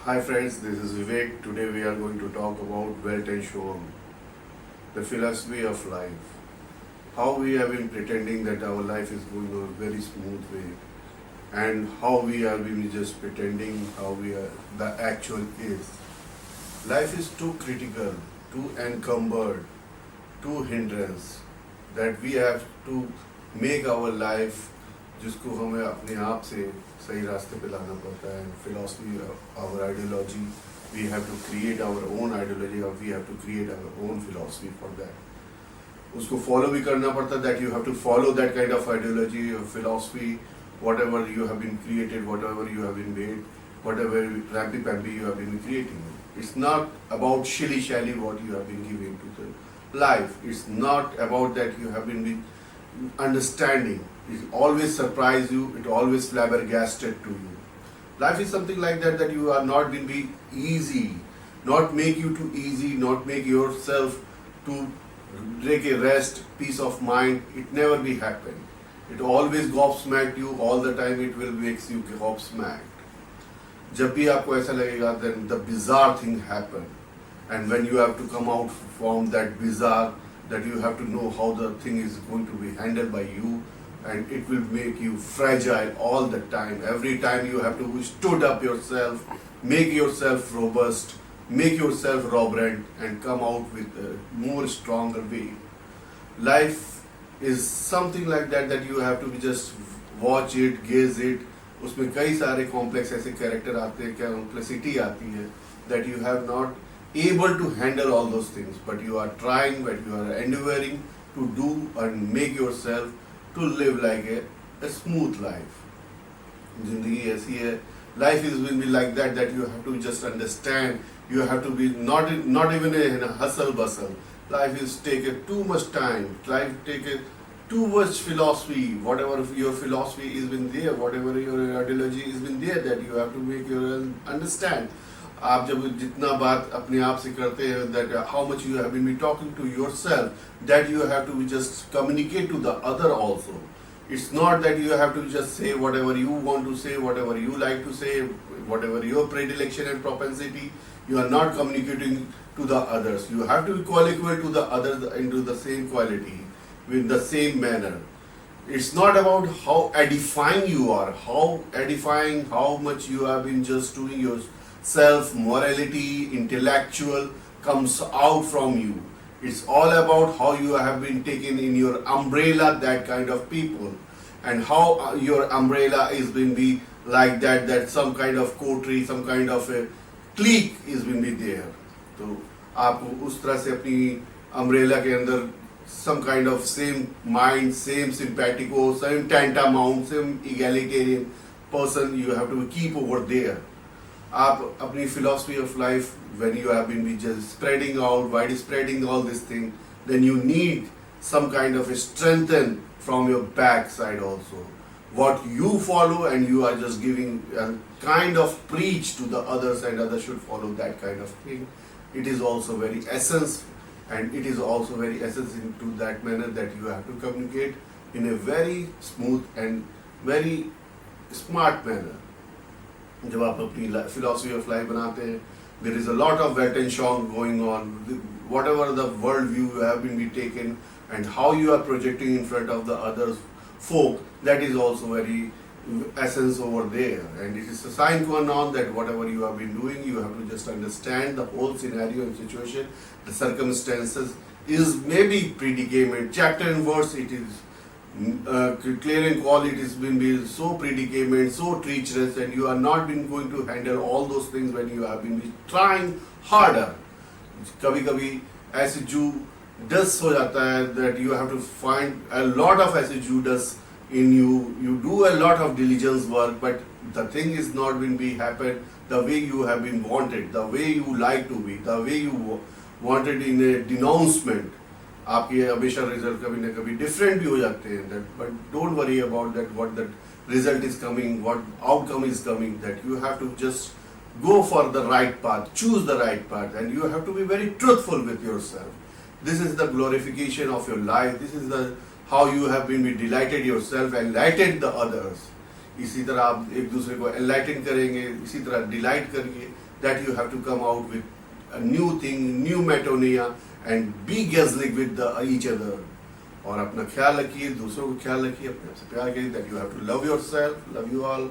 Hi friends, this is Vivek. Today we are going to talk about Welt and Shoam, the philosophy of life. How we have been pretending that our life is going a very smooth way, and how we have been just pretending how we are the actual is. Life is too critical, too encumbered, too hindrance that we have to make our life जिसको हमें अपने आप से सही रास्ते पे लाना पड़ता है philosophy our ideology we have to create our own ideology और we have to create our own philosophy for that उसको फॉलो भी करना पड़ता है that you have to follow that kind of ideology और philosophy whatever you have been created, whatever you have been made, whatever rampy-pampi you have been creating. It's not about shilly-shally what you have been giving to the life. It's not about that you have been understanding. It always surprise you. It always flabbergasted to you. Life is something like that that you are not going to be easy, not make you too easy, not make yourself to take a rest, peace of mind. It never be happen. It always gobsmacked you all the time. It will makes you gobsmacked. जब भी आपको ऐसा लगेगा then the bizarre thing happen, and when you have to come out from that bizarre, that you have to know how the thing is going to be handled by you, and it will make you fragile all the time. Every time you have to stood up yourself, make yourself robust, make yourself robust, and come out with a more stronger way. Life is something like that you have to be just watch it, gaze it. उसमें कई सारे complex ऐसे character आते हैं, क्या complexity आती है that you have not able to handle all those things, but you are trying, but you are endeavoring to do and make yourself to live like a smooth life. जिंदगी ऐसी है, life is will be like that you have to just understand. You have to be not even in a hustle bustle. Life is take a too much time. Life take a too much philosophy. Whatever your philosophy is been there, whatever your ideology is been there, that you have to make your understand. आप जब जितना बात अपने आप से करते हैं that how much you have been talking to yourself, that you have to just communicate to the other also. It's not that you have to just say whatever you want to say, whatever you like to say, whatever your predilection and propensity. You are not communicating to the others. You have to be co-equal to the others into the same quality, with the same manner. It's not about how edifying you are, how much you have been just doing yourself, morality, intellectual comes out from you. It's all about how you have been taken in your umbrella, that kind of people, and how your umbrella is been be like that some kind of coterie, some kind of a clique is been be there. तो आपको उस तरह से अपनी umbrella के अंदर some kind of same mind, same simpatico, same tantamount, same egalitarian person you have to keep over there. आप अपनी philosophy of life, when you have been just spreading out, wide spreading all this thing, then you need some kind of a strengthen from your back side also. What you follow, and you are just giving a kind of preach to the others, and others should follow that kind of thing. It is also very essence, and it is also very essence into that manner that you have to communicate in a very smooth and very smart manner. जब आप अपनी philosophy of life बनाते हैं, there is a lot of wet and shong going on. Whatever the world view you have been taken, and how you are projecting in front of the others folk, that is also very essence over there, and it is a sign going on that whatever you have been doing, you have to just understand the whole scenario and situation, the circumstances is maybe predicament, chapter and verse, it is clear and call, it has been so predicament, so treacherous, and you are not been going to handle all those things when you have been trying harder. कभी कभी ऐसे Judas हो जाता है that you have to find a lot of ऐसे Judas in you. You do a lot of diligence work, but the thing is not been be happen the way you have been wanted, the way you like to be, the way you wanted in a denouncement. आपके हमेशा result कभी ना कभी different भी हो जाते हैं, that but don't worry about that, what that result is coming, what outcome is coming, that you have to just go for the right path, choose the right path, and you have to be very truthful with yourself. This is the glorification of your life. This is the how you have been delighted yourself and lighted the others. इसी तरह आप एक दूसरे को enlighten करेंगे, इसी तरह delight करिए that you have to come out with a new thing, new मेटोनिया एंड बी गैजलिंग विद ईच अदर। और अपना ख्याल रखिए, दूसरों को ख्याल रखिए, अपने आप से प्यार करिए, that you have to love yourself, love you all.